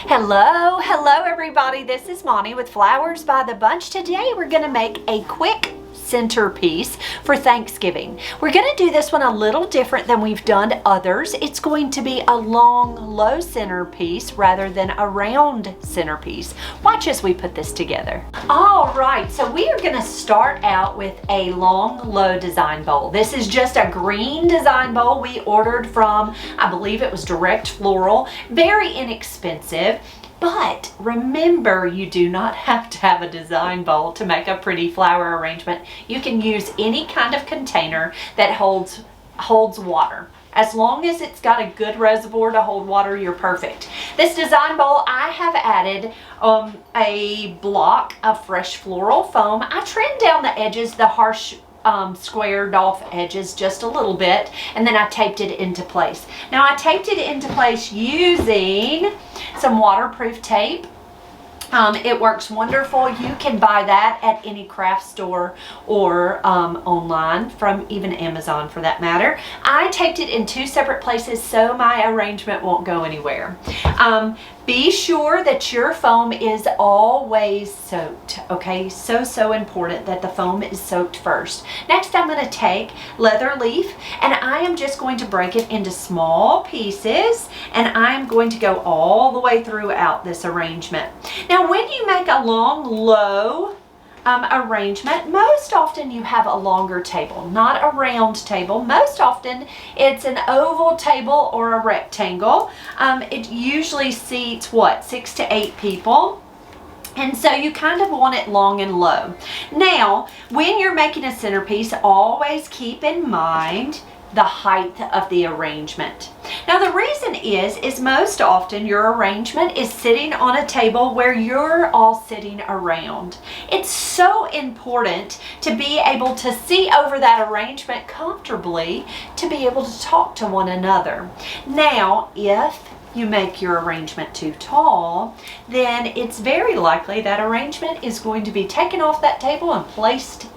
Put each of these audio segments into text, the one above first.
Hello everybody. This is Monty with Flowers by the Bunch. Today we're going to make a quick centerpiece for Thanksgiving. We're going to do this one a little different than we've done others. It's going to be a long, low centerpiece rather than a round centerpiece. Watch as we put this together. All right, so we are going to start out with a long, low design bowl. This is just a green design bowl we ordered from, I believe it was Direct Floral. Very inexpensive. But remember, you do not have to have a design bowl to make a pretty flower arrangement. You can use any kind of container that holds water. As long as it's got a good reservoir to hold water, you're perfect. This design bowl, I have added a block of fresh floral foam. I trimmed down the edges, the harsh squared off edges just a little bit, and then I taped it into place. Now I taped it into place using some waterproof tape. It works wonderful. You can buy that at any craft store or online, from even Amazon for that matter. I taped it in two separate places so my arrangement won't go anywhere. Be sure that your foam is always soaked, okay? So important that the foam is soaked first. Next, I'm going to take leather leaf and I am just going to break it into small pieces, and I'm going to go all the way throughout this arrangement. Now, when you make a long, low arrangement, most often you have a longer table, not a round table. Most often it's an oval table or a rectangle. It usually seats, 6 to 8 people. And so you kind of want it long and low. Now, when you're making a centerpiece, always keep in mind the height of the arrangement. Now the reason is most often your arrangement is sitting on a table where you're all sitting around. It's so important to be able to see over that arrangement comfortably, to be able to talk to one another. Now, if you make your arrangement too tall, then it's very likely that arrangement is going to be taken off that table and placed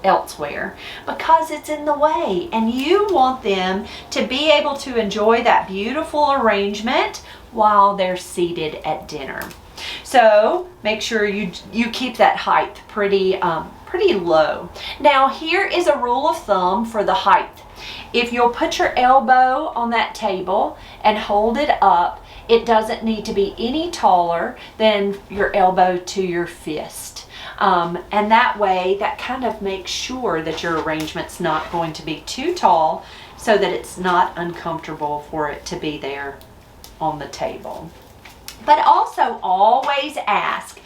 elsewhere because it's in the way, and you want them to be able to enjoy that beautiful arrangement while they're seated at dinner. So make sure you keep that height pretty low. Now, here is a rule of thumb for the height. If you'll put your elbow on that table and hold it up, it doesn't need to be any taller than your elbow to your fist. And that way, that kind of makes sure that your arrangement's not going to be too tall, so that it's not uncomfortable for it to be there on the table. But also always ask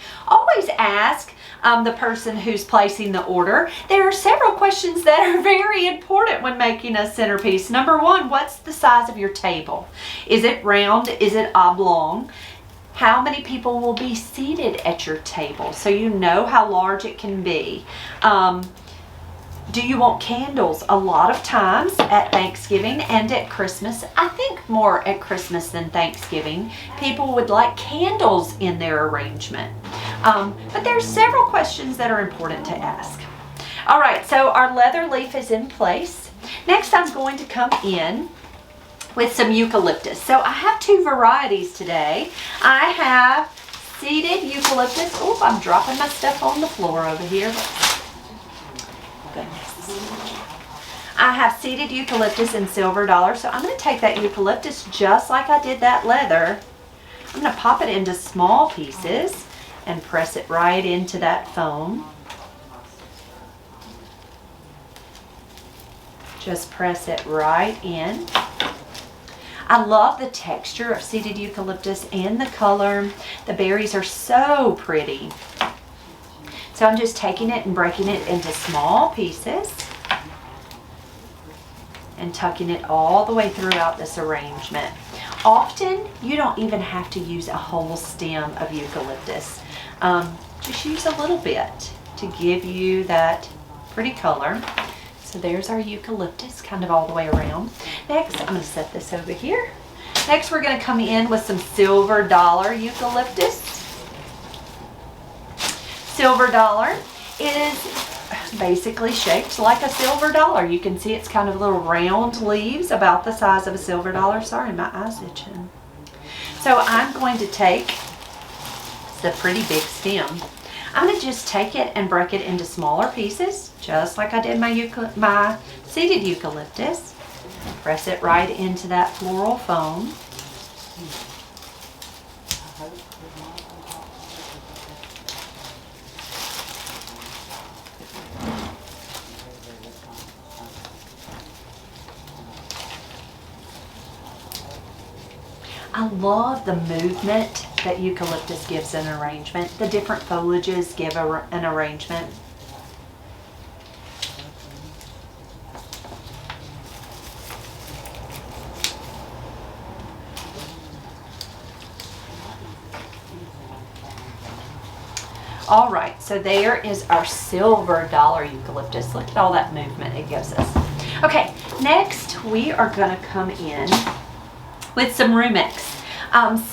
the person who's placing the order. There are several questions that are very important when making a centerpiece. Number one, what's the size of your table? Is it round? Is it oblong? How many people will be seated at your table, so you know how large it can be? Do you want candles? A lot of times at Thanksgiving and at Christmas, I think more at Christmas than Thanksgiving, people would like candles in their arrangement. But there's several questions that are important to ask. All right, so our leather leaf is in place. Next, I'm going to come in with some eucalyptus. So I have two varieties today. I have seeded eucalyptus. Oh, I'm dropping my stuff on the floor over here. Goodness. I have seeded eucalyptus in silver dollar. So I'm going to take that eucalyptus just like I did that leather. I'm going to pop it into small pieces and press it right into that foam. Just press it right in. I love the texture of seeded eucalyptus and the color. The berries are so pretty. So I'm just taking it and breaking it into small pieces and tucking it all the way throughout this arrangement. Often, you don't even have to use a whole stem of eucalyptus. Just use a little bit to give you that pretty color. So there's our eucalyptus kind of all the way around. Next, I'm going to set this over here. Next, we're going to come in with some silver dollar eucalyptus. Silver dollar is basically shaped like a silver dollar. You can see it's kind of little round leaves about the size of a silver dollar. Sorry, my eye's itching. So I'm going to take It's a pretty big stem. I'm going to just take it and break it into smaller pieces, just like I did my seeded eucalyptus. Press it right into that floral foam. I love the movement that eucalyptus gives an arrangement. The different foliages give an arrangement. All right, so there is our silver dollar eucalyptus. Look at all that movement it gives us. Okay, next we are going to come in with some Rumex.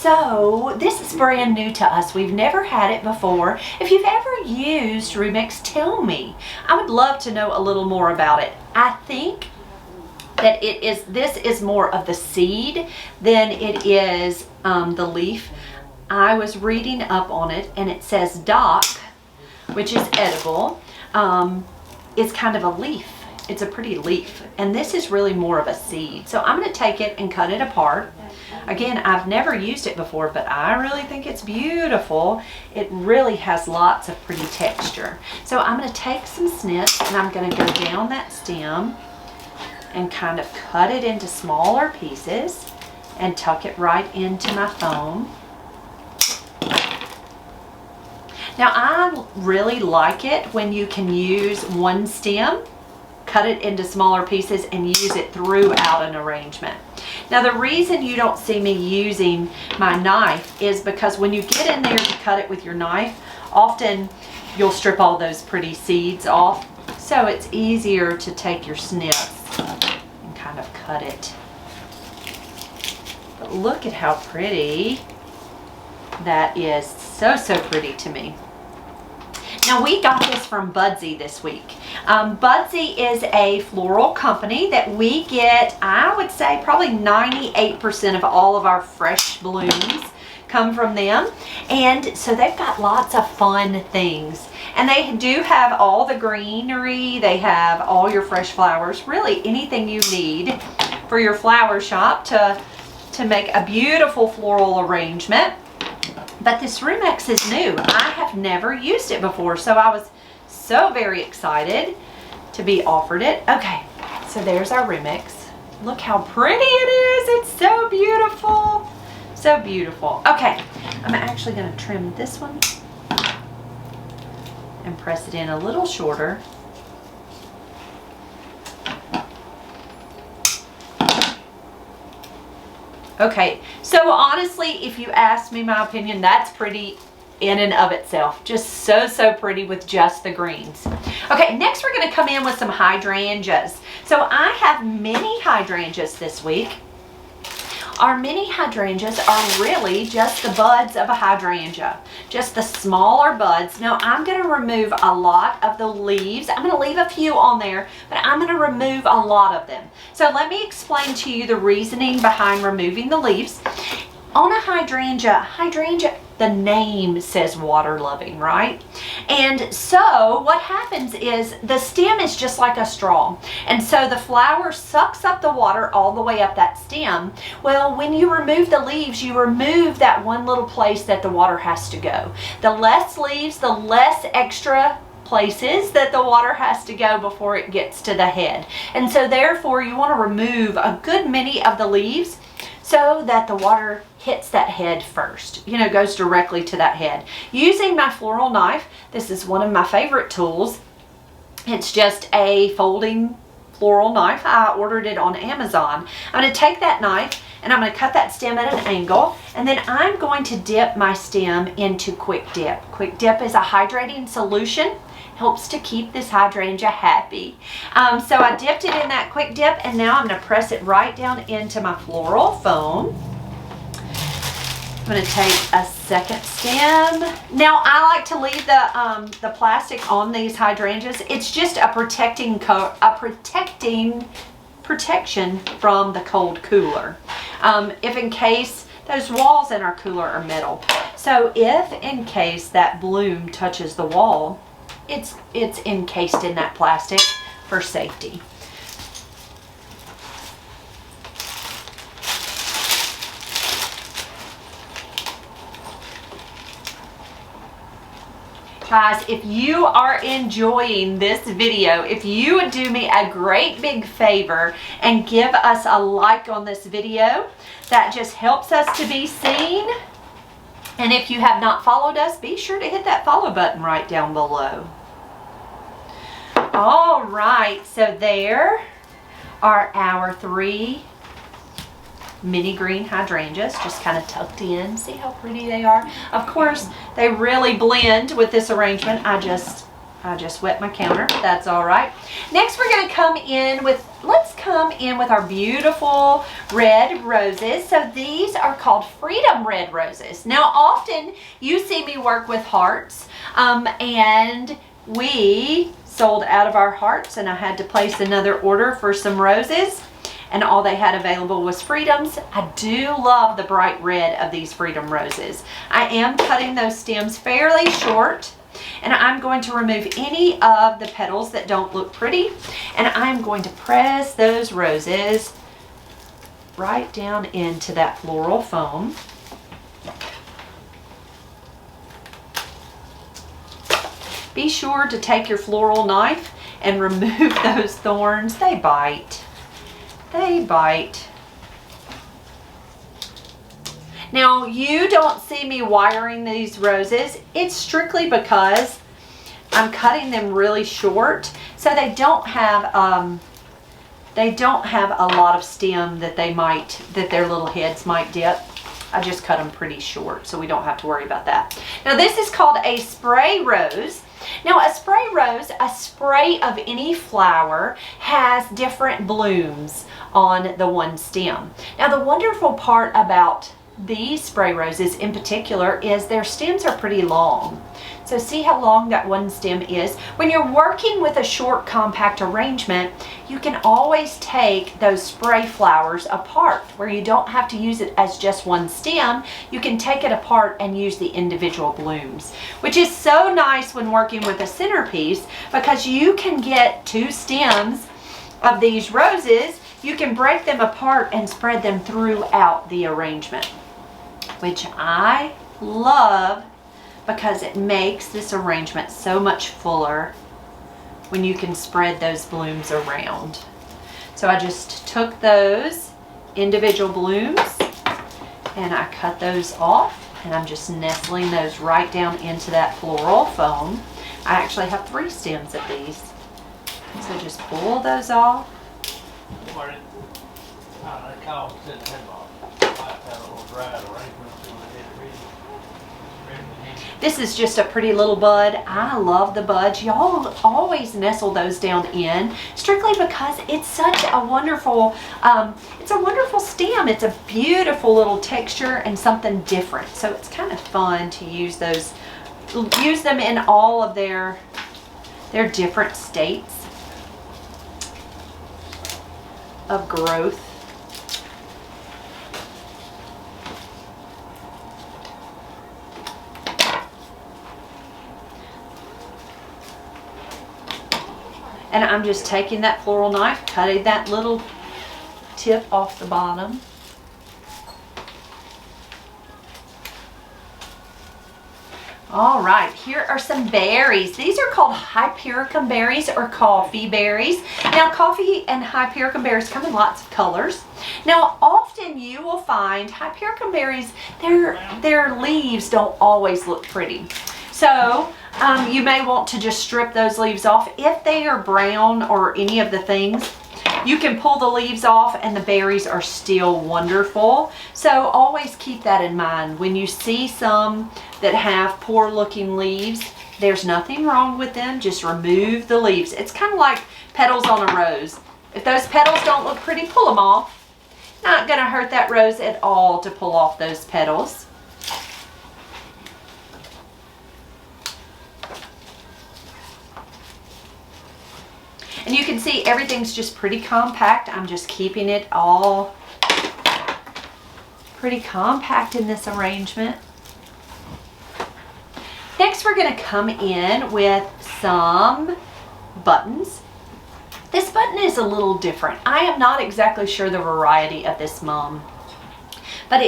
So this is brand new to us. We've never had it before. If you've ever used Rumex, tell me. I would love to know a little more about it. I think that this is more of the seed than it is the leaf. I was reading up on it and it says dock, which is edible. It's kind of a leaf. It's a pretty leaf, and this is really more of a seed. So I'm going to take it and cut it apart. Again, I've never used it before, but I really think it's beautiful. It really has lots of pretty texture. So I'm going to take some snips and I'm going to go down that stem and kind of cut it into smaller pieces and tuck it right into my foam. Now I really like it when you can use one stem, cut it into smaller pieces, and use it throughout an arrangement. Now the reason you don't see me using my knife is because when you get in there to cut it with your knife, often you'll strip all those pretty seeds off. So it's easier to take your snips and kind of cut it. But look at how pretty that is. So pretty to me. Now we got this from Budsy this week. Budsy is a floral company that we get, I would say probably 98% of all of our fresh blooms come from them. And so they've got lots of fun things. And they do have all the greenery, they have all your fresh flowers, really anything you need for your flower shop to make a beautiful floral arrangement. But this Rumex is new. I have never used it before, so I was so very excited to be offered it. Okay, so there's our Rumex. Look how pretty it is. It's so beautiful. So beautiful. Okay, I'm actually going to trim this one and press it in a little shorter. Okay, so honestly, if you ask me my opinion, that's pretty in and of itself. Just so pretty with just the greens. Okay, next we're going to come in with some hydrangeas. So I have mini hydrangeas this week. Our mini hydrangeas are really just the buds of a hydrangea, just the smaller buds. Now I'm going to remove a lot of the leaves. I'm going to leave a few on there, but I'm going to remove a lot of them. So let me explain to you the reasoning behind removing the leaves. On a hydrangea, the name says water loving, right? And so what happens is the stem is just like a straw. And so the flower sucks up the water all the way up that stem. Well, when you remove the leaves, you remove that one little place that the water has to go. The less leaves, the less extra places that the water has to go before it gets to the head. And so therefore you want to remove a good many of the leaves so that the water hits that head first, you know, goes directly to that head. Using my floral knife, this is one of my favorite tools. It's just a folding floral knife. I ordered it on Amazon. I'm going to take that knife and I'm going to cut that stem at an angle, and then I'm going to dip my stem into Quick Dip. Quick Dip is a hydrating solution. Helps to keep this hydrangea happy. So I dipped it in that Quick Dip, and now I'm going to press it right down into my floral foam. I'm going to take a second stem. Now I like to leave the plastic on these hydrangeas. It's just a protection from the cold cooler. If in case those walls in our cooler are metal. So if in case that bloom touches the wall, it's encased in that plastic for safety. Guys, if you are enjoying this video, if you would do me a great big favor and give us a like on this video, that just helps us to be seen. And if you have not followed us, be sure to hit that follow button right down below. All right, so there are our 3 mini green hydrangeas, just kind of tucked in. See how pretty they are? Of course, they really blend with this arrangement. I just wet my counter, but that's all right. Next, we're going to come in with, let's come in with our beautiful red roses. So these are called Freedom Red Roses. Now, often you see me work with hearts, and we sold out of our hearts, and I had to place another order for some roses, and all they had available was Freedoms. I do love the bright red of these Freedom Roses. I am cutting those stems fairly short, and I'm going to remove any of the petals that don't look pretty, and I'm going to press those roses right down into that floral foam. Be sure to take your floral knife and remove those thorns. They bite. They bite. Now, you don't see me wiring these roses. It's strictly because I'm cutting them really short, so they don't have a lot of stem that their little heads might dip. I just cut them pretty short, so we don't have to worry about that. Now, this is called a spray rose. Now, a spray rose, a spray of any flower, has different blooms on the one stem. Now, the wonderful part about these spray roses in particular is their stems are pretty long. So see how long that one stem is? When you're working with a short compact arrangement, you can always take those spray flowers apart where you don't have to use it as just one stem. You can take it apart and use the individual blooms, which is so nice when working with a centerpiece, because you can get 2 stems of these roses. You can break them apart and spread them throughout the arrangement, which I love, because it makes this arrangement so much fuller when you can spread those blooms around. So I just took those individual blooms and I cut those off, and I'm just nestling those right down into that floral foam. I actually have 3 stems of these. So just pull those off. This is just a pretty little bud. I love the buds. Y'all always nestle those down in, strictly because it's such a wonderful, it's a wonderful stem. It's a beautiful little texture and something different. So it's kind of fun to use those, use them in all of their different states of growth. And I'm just taking that floral knife, cutting that little tip off the bottom. All right, here are some berries. These are called Hydrangea berries or coffee berries. Now, coffee and Hydrangea berries come in lots of colors. Now, often you will find Hydrangea berries, their leaves don't always look pretty. So, you may want to just strip those leaves off. If they are brown or any of the things, you can pull the leaves off and the berries are still wonderful. So always keep that in mind. When you see some that have poor looking leaves, there's nothing wrong with them. Just remove the leaves. It's kind of like petals on a rose. If those petals don't look pretty, pull them off. Not going to hurt that rose at all to pull off those petals. And you can see everything's just pretty compact. I'm just keeping it all pretty compact in this arrangement. Next, we're going to come in with some buttons. This button is a little different. I am not exactly sure the variety of this mom. But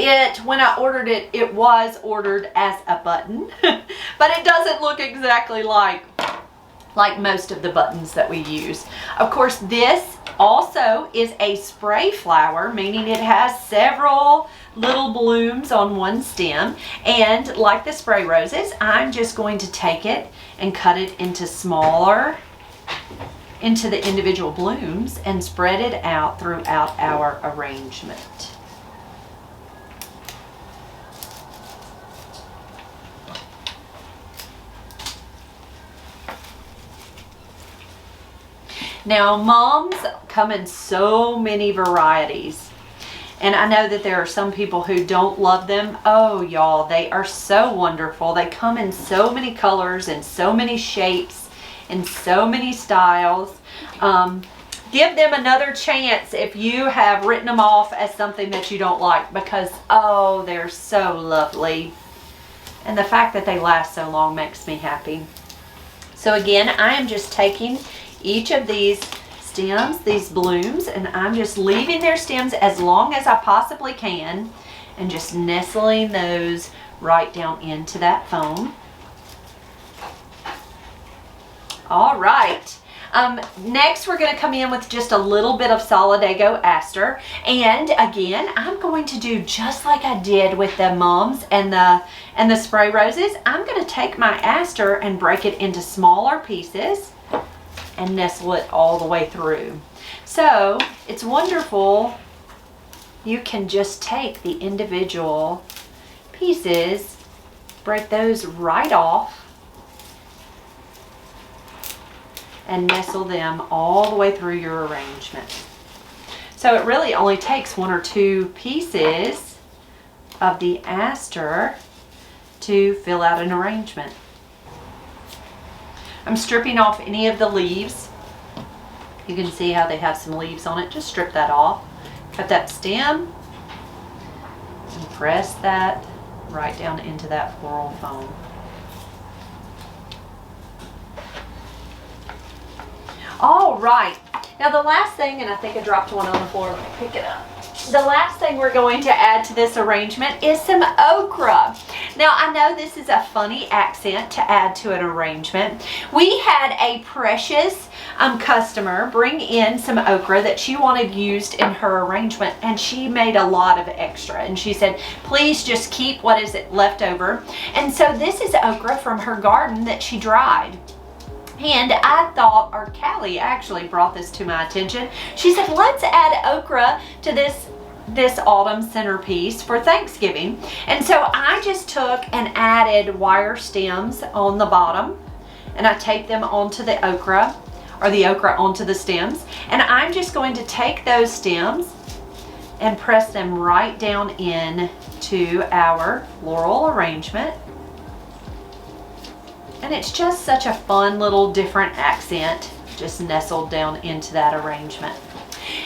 when I ordered it, it was ordered as a button. But it doesn't look exactly like most of the buttons that we use. Of course, this also is a spray flower, meaning it has several little blooms on one stem. And like the spray roses, I'm just going to take it and cut it into the individual blooms and spread it out throughout our arrangement. Now, moms come in so many varieties, and I know that there are some people who don't love them. Oh, y'all, they are so wonderful. They come in so many colors and so many shapes and so many styles. Give them another chance if you have written them off as something that you don't like, because, oh, they're so lovely. And the fact that they last so long makes me happy. So again, I am just taking each of these stems, these blooms, and I'm just leaving their stems as long as I possibly can and just nestling those right down into that foam. All right. Next, we're going to come in with just a little bit of Solidago aster. And again, I'm going to do just like I did with the mums and the spray roses. I'm going to take my aster and break it into smaller pieces and nestle it all the way through. So it's wonderful. You can just take the individual pieces, break those right off, and nestle them all the way through your arrangement. So it really only takes 1 or 2 pieces of the aster to fill out an arrangement. I'm stripping off any of the leaves. You can see how they have some leaves on it. Just strip that off. Cut that stem and press that right down into that floral foam. All right. Now the last thing, and I think I dropped one on the floor. Let me pick it up. The last thing we're going to add to this arrangement is some okra. Now, I know this is a funny accent to add to an arrangement. We had a precious customer bring in some okra that she wanted used in her arrangement, and she made a lot of extra. And she said, please just keep what is left over. And so this is okra from her garden that she dried. And I thought, or Callie actually brought this to my attention. She said, let's add okra to this autumn centerpiece for Thanksgiving. And so I just took and added wire stems on the bottom, and I taped them onto the okra, or the okra onto the stems. And I'm just going to take those stems and press them right down in to our floral arrangement. And it's just such a fun little different accent, just nestled down into that arrangement.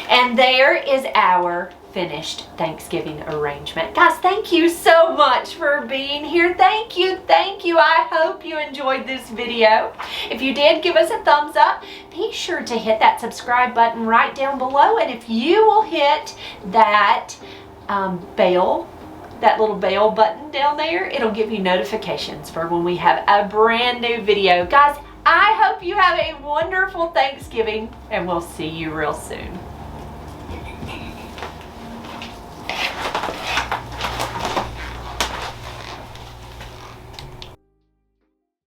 And there is our finished Thanksgiving arrangement. Guys, thank you so much for being here. Thank you, thank you. I hope you enjoyed this video. If you did, give us a thumbs up. Be sure to hit that subscribe button right down below. And if you will hit that bell, that little bell button down there, it'll give you notifications for when we have a brand new video. Guys, I hope you have a wonderful Thanksgiving, and we'll see you real soon.